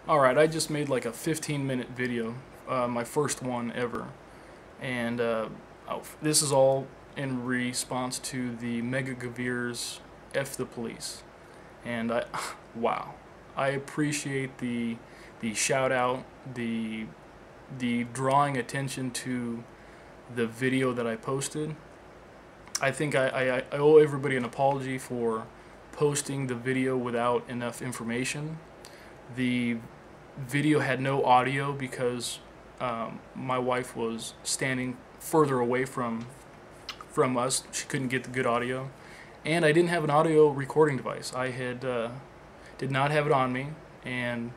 Alright, I just made like a 15-minute video, my first one ever, and this is all in response to the Mega Gavir's F the Police. And wow, I appreciate the shout out, the drawing attention to the video that I posted. I think I owe everybody an apology for posting the video without enough information. The video had no audio because my wife was standing further away from us. She couldn't get the good audio, and I didn't have an audio recording device. I did not have it on me, and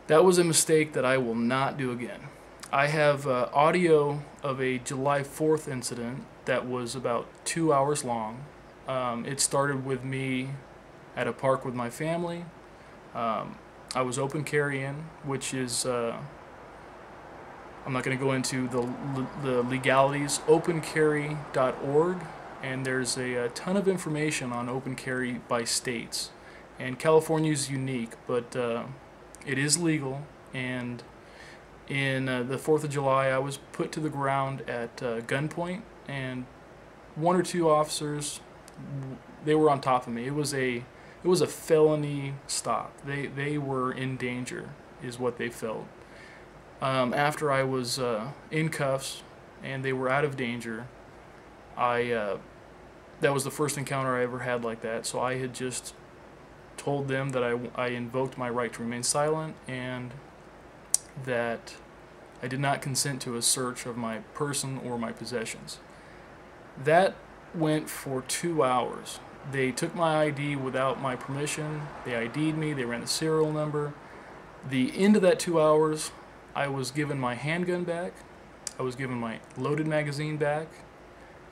that was a mistake that I will not do again. I have audio of a July 4th incident that was about 2 hours long. It started with me at a park with my family. I was open carrying, which is, I'm not going to go into the legalities, opencarry.org, and there's a ton of information on open carry by states. And California is unique, but it is legal, and in the 4th of July I was put to the ground at gunpoint, and one or two officers, they were on top of me. It was a felony stop. They were in danger, is what they felt. After I was in cuffs and they were out of danger, that was the first encounter I ever had like that. So I had just told them that I invoked my right to remain silent and that I did not consent to a search of my person or my possessions. That went for 2 hours. They took my ID without my permission. They ID'd me. They ran the serial number. The end of that 2 hours, I was given my handgun back. I was given my loaded magazine back,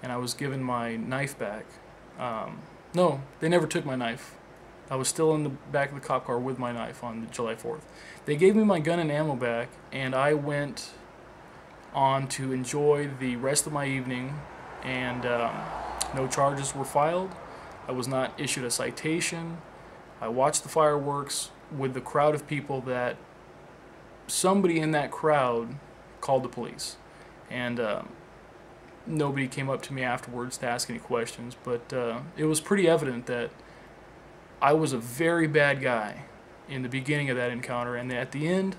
and I was given my knife back. No, they never took my knife. I was still in the back of the cop car with my knife on July 4th. They gave me my gun and ammo back, and I went on to enjoy the rest of my evening, and no charges were filed. I was not issued a citation. I watched the fireworks with the crowd of people that somebody in that crowd called the police. And nobody came up to me afterwards to ask any questions, but it was pretty evident that I was a very bad guy in the beginning of that encounter, and at the end,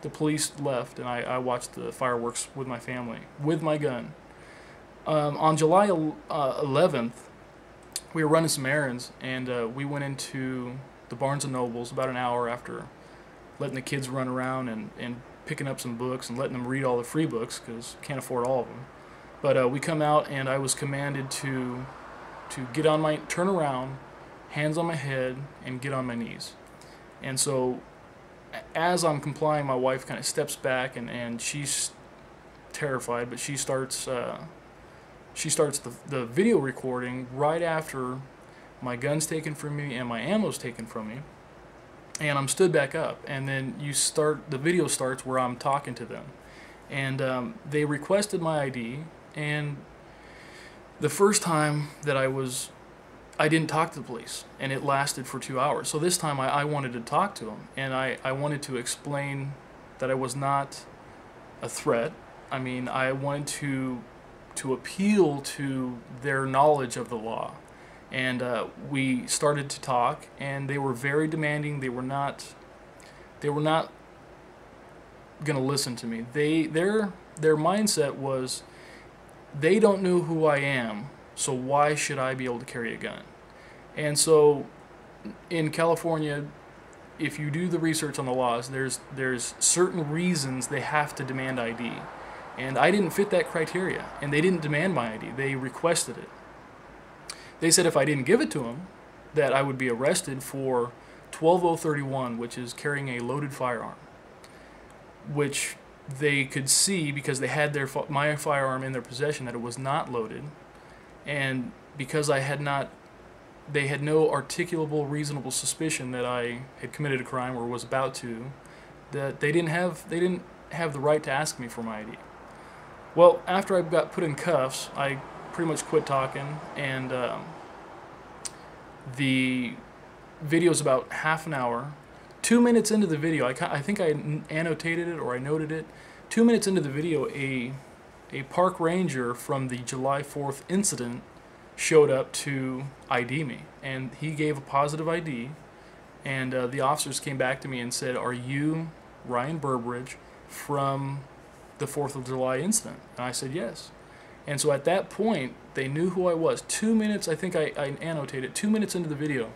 the police left, and I watched the fireworks with my family, with my gun. On July 11th, we were running some errands, and we went into the Barnes & Nobles about an hour after letting the kids run around and picking up some books and letting them read all the free books because can't afford all of them. But we come out, and I was commanded to get on my, turn around, hands on my head, and get on my knees. And so as I'm complying, my wife kind of steps back, and she's terrified, but she starts the video recording right after my gun's taken from me and my ammo's taken from me, and I'm stood back up, and then the video starts where I'm talking to them, and they requested my ID, and the first time that I didn't talk to the police, and it lasted for 2 hours. So this time I wanted to talk to them, and I wanted to explain that I was not a threat. I mean, I wanted to appeal to their knowledge of the law. And we started to talk, and they were very demanding. They were not going to listen to me. Their mindset was, they don't know who I am, so why should I be able to carry a gun? And so in California, if you do the research on the laws, there's certain reasons they have to demand ID. And I didn't fit that criteria, and they didn't demand my ID. They requested it. They said if I didn't give it to them, that I would be arrested for 12031, which is carrying a loaded firearm, which they could see because they had my firearm in their possession, that it was not loaded, and because they had no articulable reasonable suspicion that I had committed a crime or was about to, that they didn't have the right to ask me for my ID. Well, after I got put in cuffs, I pretty much quit talking, and the video's about half an hour. 2 minutes into the video, I think I annotated it or I noted it. 2 minutes into the video, a park ranger from the July 4th incident showed up to ID me, and he gave a positive ID, and the officers came back to me and said, "Are you Ryan Burbridge from the 4th of July incident?" And I said yes. And so at that point, they knew who I was. 2 minutes, I think I annotated, 2 minutes into the video,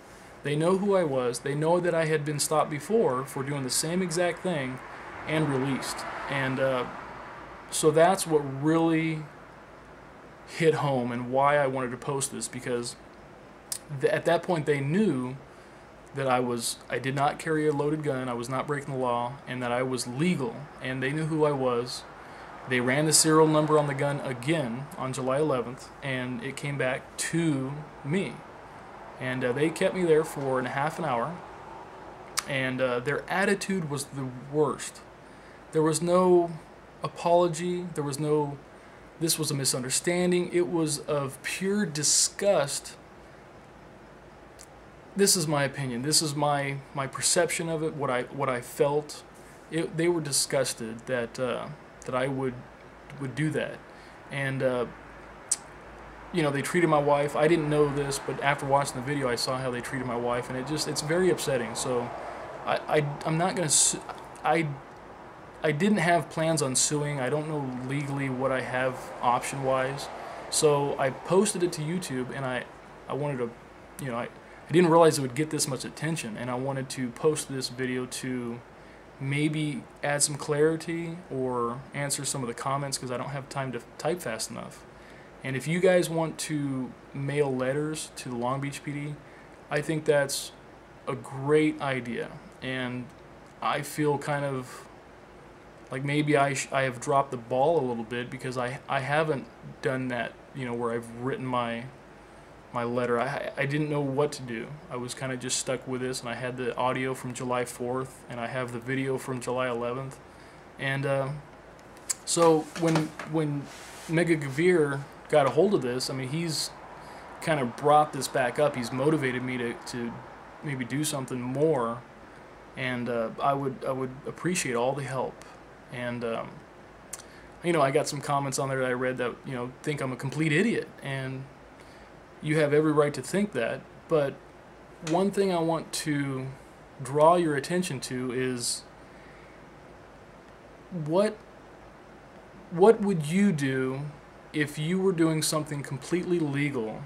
they know who I was. They know that I had been stopped before for doing the same exact thing and released. And so that's what really hit home and why I wanted to post this, because at that point they knew that I did not carry a loaded gun, I was not breaking the law, and that I was legal, and they knew who I was. They ran the serial number on the gun again on July 11th, and it came back to me. And they kept me there for half an hour, and their attitude was the worst. There was no apology, there was no, this was a misunderstanding, it was of pure disgust. This is my opinion, this is my perception of it, what I felt. They were disgusted that I would do that. And you know, they treated my wife, I didn't know this, but after watching the video I saw how they treated my wife, and it's very upsetting. So I'm not going to I didn't have plans on suing. I don't know legally what I have option wise. So I posted it to YouTube, and I wanted to, you know, I didn't realize it would get this much attention, and I wanted to post this video to maybe add some clarity or answer some of the comments, because I don't have time to type fast enough. And if you guys want to mail letters to the Long Beach PD, I think that's a great idea. And I feel kind of like maybe I have dropped the ball a little bit, because I haven't done that, you know, where I've written my letter. I didn't know what to do. I was kind of just stuck with this, and I had the audio from July 4th, and I have the video from July 11th. And so when Mega Gavir got a hold of this, I mean, he's kind of brought this back up. He's motivated me to maybe do something more, and I would appreciate all the help. And you know, I got some comments on there that I read that, you know, think I'm a complete idiot, and you have every right to think that. But one thing I want to draw your attention to is what would you do if you were doing something completely legal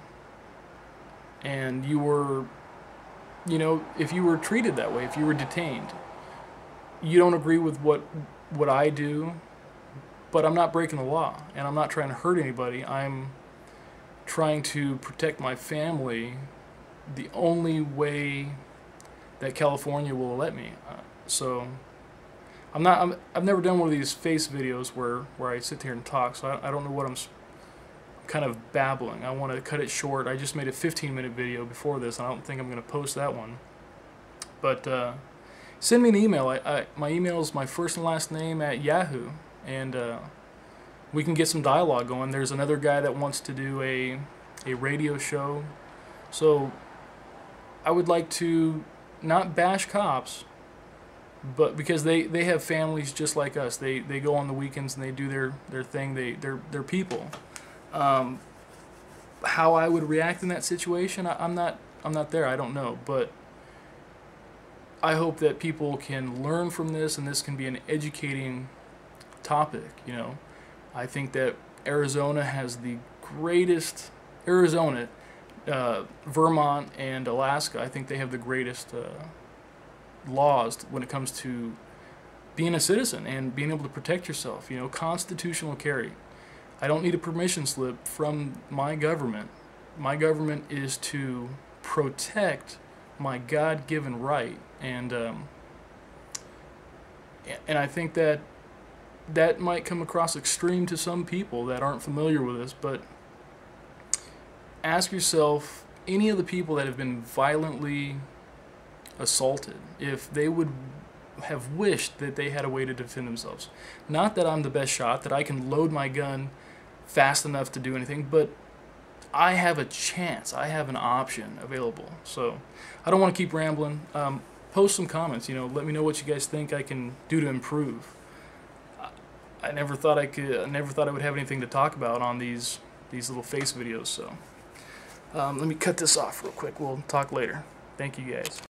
and you were, you know, if you were treated that way, if you were detained. You don't agree with what I do, but I'm not breaking the law, and I'm not trying to hurt anybody. I'm trying to protect my family the only way that California will let me. So I've never done one of these face videos where I sit here and talk, so I don't know what I'm kind of babbling. I want to cut it short. I just made a 15-minute video before this, and I don't think I'm going to post that one. But send me an email. My email is my first and last name at Yahoo, and we can get some dialogue going. There's another guy that wants to do a radio show, so I would like to not bash cops, but because they have families just like us. They go on the weekends and they do their thing. They're people. How I would react in that situation, I'm not there. I don't know, but I hope that people can learn from this, and this can be an educating topic. You know, I think that Arizona has the greatest, Vermont and Alaska, I think they have the greatest laws when it comes to being a citizen and being able to protect yourself. You know, constitutional carry. I don't need a permission slip from my government. My government is to protect my God-given right, and I think that might come across extreme to some people that aren't familiar with this, but ask yourself, any of the people that have been violently assaulted, if they would have wished that they had a way to defend themselves. Not that I'm the best shot, that I can load my gun fast enough to do anything, but I have a chance, I have an option available. So I don't want to keep rambling. post some comments. You know, let me know what you guys think I can do to improve. I never thought I would have anything to talk about on these little face videos. So let me cut this off real quick. We'll talk later. Thank you guys.